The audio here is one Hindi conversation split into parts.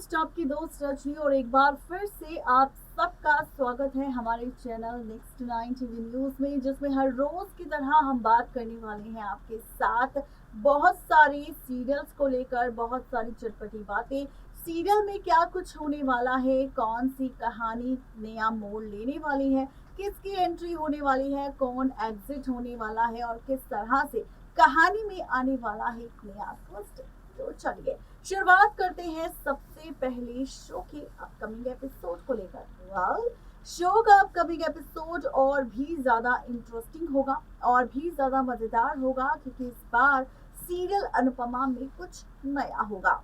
होस्ट आपकी दोस्त रजनी और एक बार फिर से आप सबका स्वागत है हमारे चैनल नेक्स्ट 9 टीवी न्यूज में, जिसमें हर रोज की तरह हम बात करने वाले हैं आपके साथ बहुत सारी सीरियल्स को लेकर, बहुत सारी चटपटी बातें। सीरियल में क्या कुछ होने वाला है, कौन सी कहानी नया मोड़ लेने वाली है, किसकी एंट्री होने वाली है, कौन एग्जिट होने वाला है और किस तरह से कहानी में आने वाला है एक नया ट्विस्ट। तो चलिए शुरुआत करते हैं सबसे पहले शो के अपकमिंग एपिसोड को लेकर। शो का अपकमिंग एपिसोड और भी ज्यादा इंटरेस्टिंग होगा और भी ज्यादा मजेदार होगा, क्योंकि इस बार सीरियल अनुपमा में कुछ नया होगा।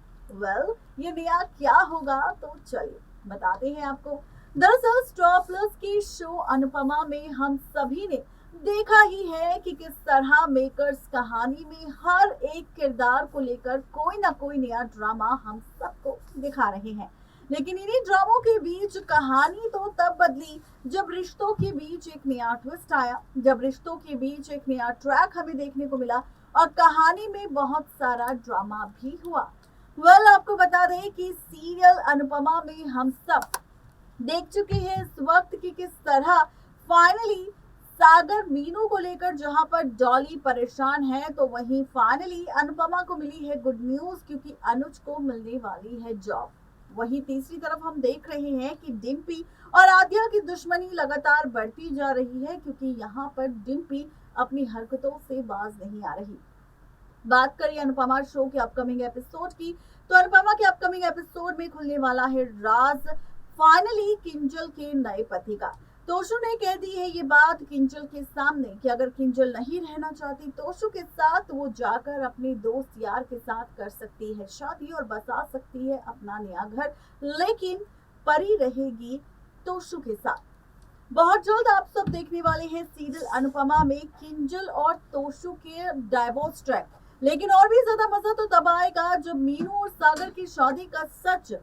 ये नया क्या होगा तो चलिए बताते हैं आपको। दरअसल स्टार प्लस के शो अनुपमा में हम सभी ने देखा ही है कि किस तरह मेकर्स कहानी में हर एक किरदार को लेकर कोई ना कोई नया ड्रामा हम सबको दिखा रहे हैं। लेकिन इन्हीं ड्रामों के बीच कहानी तो तब बदली जब रिश्तों के बीच एक नया ट्विस्ट आया, जब रिश्तों के बीच एक नया ट्रैक हमें देखने को मिला और कहानी में बहुत सारा ड्रामा भी हुआ। आपको बता दें कि सीरियल अनुपमा में हम सब देख चुके हैं इस वक्त की किस तरह फाइनली सागर मीनू को लेकर, जहां पर डॉली परेशान है, तो वहीं फाइनली अनुपमा को मिली है गुड न्यूज, क्योंकि अनुज को मिलने वाली है जॉब। वहीं तीसरी तरफ हम देख रहे हैं कि डिम्पी और आद्या की दुश्मनी लगातार बढ़ती जा रही है, क्योंकि यहाँ पर डिम्पी अपनी हरकतों से बाज नहीं आ रही। बात करें अनुपमा शो के अपकमिंग एपिसोड की, तो अनुपमा के अपकमिंग एपिसोड में खुलने वाला है राज फाइनली किंजल के नए पति का। तोशु ने कह दी है ये बात किंजल के सामने कि अगर किंजल नहीं रहना चाहती तोशु के साथ, तो वो जाकर अपने दोस्त यार के साथ कर सकती है शादी और बसा सकती है अपना नया घर, लेकिन परी रहेगी तोशु के साथ। बहुत जल्द आप सब देखने वाले हैं सीरियल अनुपमा में किंजल और तोशु के डाइवोर्स ट्रैक। लेकिन और भी ज्यादा मजा तो तब आएगा जब मीनू और सागर की शादी का सच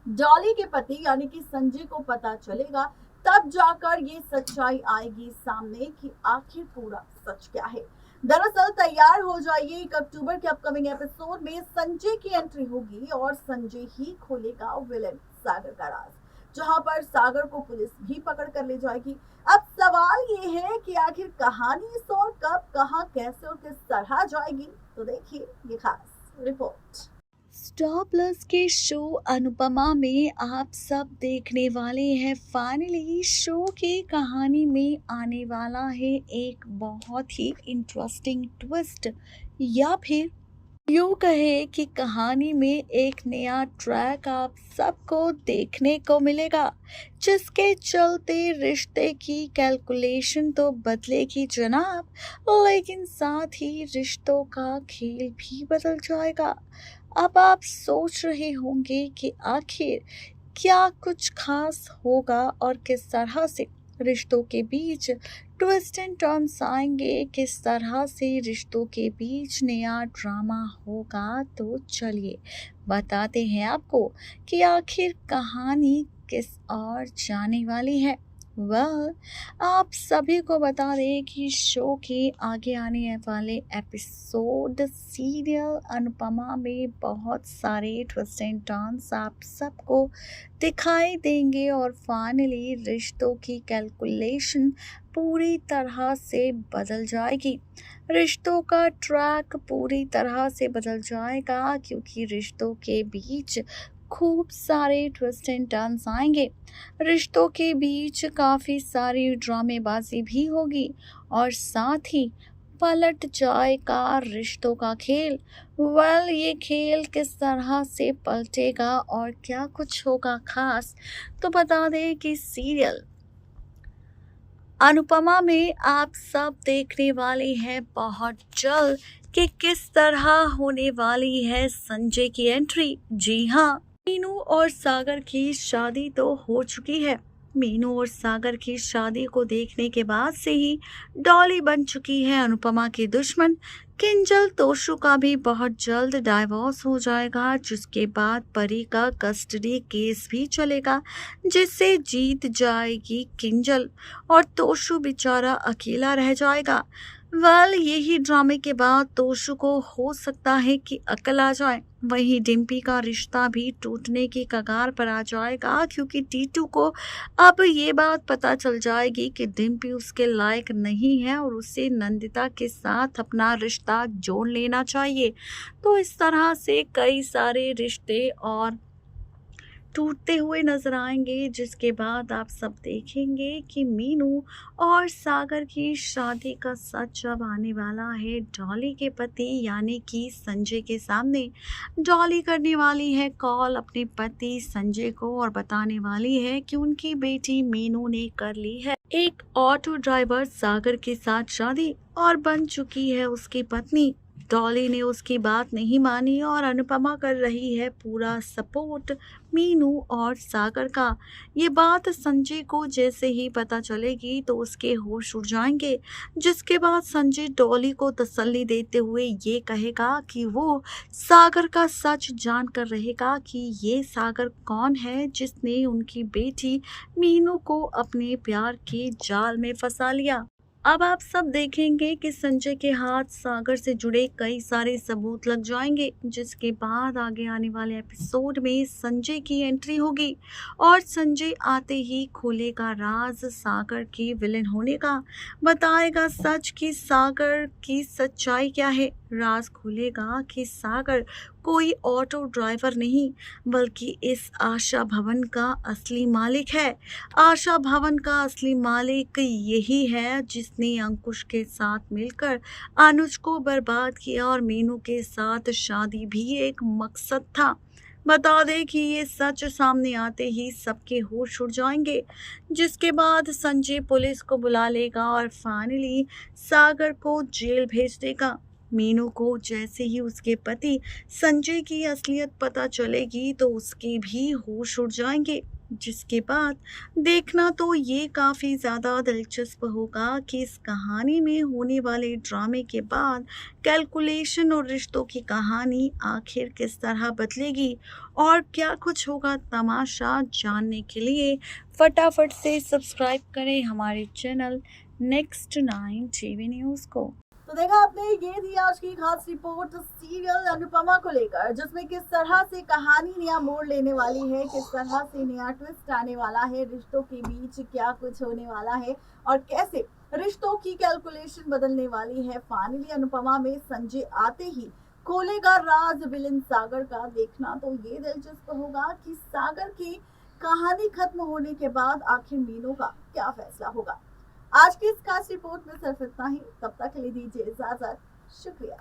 डॉली के पति यानी कि संजय को पता चलेगा। तब जाकर ये सच्चाई आएगी सामने कि आखिर पूरा सच क्या है। दरअसल तैयार हो जाइए, 1 अक्टूबर के अपकमिंग एपिसोड में संजय की एंट्री होगी और संजय ही खोलेगा विलेन सागर का राज, जहां पर सागर को पुलिस भी पकड़ कर ले जाएगी। अब सवाल ये है कि आखिर कहानी सॉल्व कब, कहां, कैसे और किस तरह जाएगी, तो देखिए ये खास रिपोर्ट। स्टार प्लस के शो अनुपमा में आप सब देखने वाले हैं फाइनली शो की कहानी में आने वाला है एक बहुत ही इंटरेस्टिंग ट्विस्ट, या फिर यूँ कहे कि कहानी में एक नया ट्रैक आप सबको देखने को मिलेगा, जिसके चलते रिश्ते की कैलकुलेशन तो बदलेगी जनाब, लेकिन साथ ही रिश्तों का खेल भी बदल जाएगा। अब आप सोच रहे होंगे कि आखिर क्या कुछ खास होगा और किस तरह से रिश्तों के बीच ट्विस्ट एंड टर्न्स आएंगे, किस तरह से रिश्तों के बीच नया ड्रामा होगा। तो चलिए बताते हैं आपको कि आखिर कहानी किस ओर जाने वाली है। आप सभी को बता दें कि शो के आगे आने वाले एपिसोड सीरियल अनुपमा में बहुत सारे ट्विस्ट एंड टर्न्स आप सबको दिखाई देंगे और फाइनली रिश्तों की कैलकुलेशन पूरी तरह से बदल जाएगी। रिश्तों का ट्रैक पूरी तरह से बदल जाएगा, क्योंकि रिश्तों के बीच खूब सारे ट्विस्ट एंड टर्न्स आएंगे। रिश्तों के बीच काफ़ी सारी ड्रामेबाजी भी होगी और साथ ही पलट जाएगा रिश्तों का खेल। ये खेल किस तरह से पलटेगा और क्या कुछ होगा खास, तो बता दें कि सीरियल अनुपमा में आप सब देखने वाले हैं बहुत जल्द कि किस तरह होने वाली है संजय की एंट्री। जी हाँ, मीनू और सागर की शादी तो हो चुकी है। मीनू और सागर की शादी को देखने के बाद से ही डॉली बन चुकी है अनुपमा की दुश्मन, किंजल तोशु का भी बहुत जल्द डाइवोर्स हो जाएगा, जिसके बाद परी का कस्टडी केस भी चलेगा, जिससे जीत जाएगी किंजल और तोशु बेचारा अकेला रह जाएगा। यही ड्रामे के बाद तोशु को हो सकता है कि अकल आ जाए। वहीं डिम्पी का रिश्ता भी टूटने की कगार पर आ जाएगा, क्योंकि टीटू को अब ये बात पता चल जाएगी कि डिम्पी उसके लायक नहीं है और उसे नंदिता के साथ अपना रिश्ता जोड़ लेना चाहिए। तो इस तरह से कई सारे रिश्ते और टूटते हुए नजर आएंगे, जिसके बाद आप सब देखेंगे कि मीनू और सागर की शादी का सच अब आने वाला है डॉली के पति यानी कि संजय के सामने। डॉली करने वाली है कॉल अपने पति संजय को और बताने वाली है कि उनकी बेटी मीनू ने कर ली है एक ऑटो ड्राइवर सागर के साथ शादी और बन चुकी है उसकी पत्नी। डॉली ने उसकी बात नहीं मानी और अनुपमा कर रही है पूरा सपोर्ट मीनू और सागर का। ये बात संजय को जैसे ही पता चलेगी तो उसके होश उड़ जाएंगे, जिसके बाद संजय डॉली को तसल्ली देते हुए ये कहेगा कि वो सागर का सच जान कर रहेगा कि ये सागर कौन है जिसने उनकी बेटी मीनू को अपने प्यार के जाल में फंसा लिया। अब आप सब देखेंगे कि संजय के हाथ सागर से जुड़े कई सारे सबूत लग जाएंगे, जिसके बाद आगे आने वाले एपिसोड में संजय की एंट्री होगी और संजय आते ही खोलेगा राज सागर के विलेन होने का, बताएगा सच कि सागर की सच्चाई क्या है। राज खोलेगा कि सागर कोई ऑटो ड्राइवर नहीं बल्कि इस आशा भवन का असली मालिक है। आशा भवन का असली मालिक यही है जिसने अंकुश के साथ मिलकर अनुज को बर्बाद किया और मीनू के साथ शादी भी एक मकसद था। बता दें कि ये सच सामने आते ही सबके होश उड़ जाएंगे, जिसके बाद संजय पुलिस को बुला लेगा और फाइनली सागर को जेल भेज देगा। मीनू को जैसे ही उसके पति संजय की असलियत पता चलेगी तो उसके भी होश उड़ जाएंगे, जिसके बाद देखना तो ये काफ़ी ज़्यादा दिलचस्प होगा कि इस कहानी में होने वाले ड्रामे के बाद कैलकुलेशन और रिश्तों की कहानी आखिर किस तरह बदलेगी और क्या कुछ होगा। तमाशा जानने के लिए फटाफट से सब्सक्राइब करें हमारे चैनल नेक्स्ट 9 टीवी न्यूज़ को। तो देखा आपने, ये थी आज की खास रिपोर्ट सीरियल अनुपमा को लेकर, जिसमें किस तरह से कहानी नया मोड़ लेने वाली है, किस तरह से नया ट्विस्ट आने वाला है, रिश्तों के बीच क्या कुछ होने वाला है और कैसे रिश्तों की कैलकुलेशन बदलने वाली है। फाइनली अनुपमा में संजय आते ही खोलेगा राज विलेन सागर का। देखना तो ये दिलचस्प होगा कि सागर की कहानी खत्म होने के बाद आखिर मीनू का क्या फैसला होगा। आज की इस खास रिपोर्ट में सिर्फ इतना ही। तब तक के लिए दीजिए इजाजत। शुक्रिया।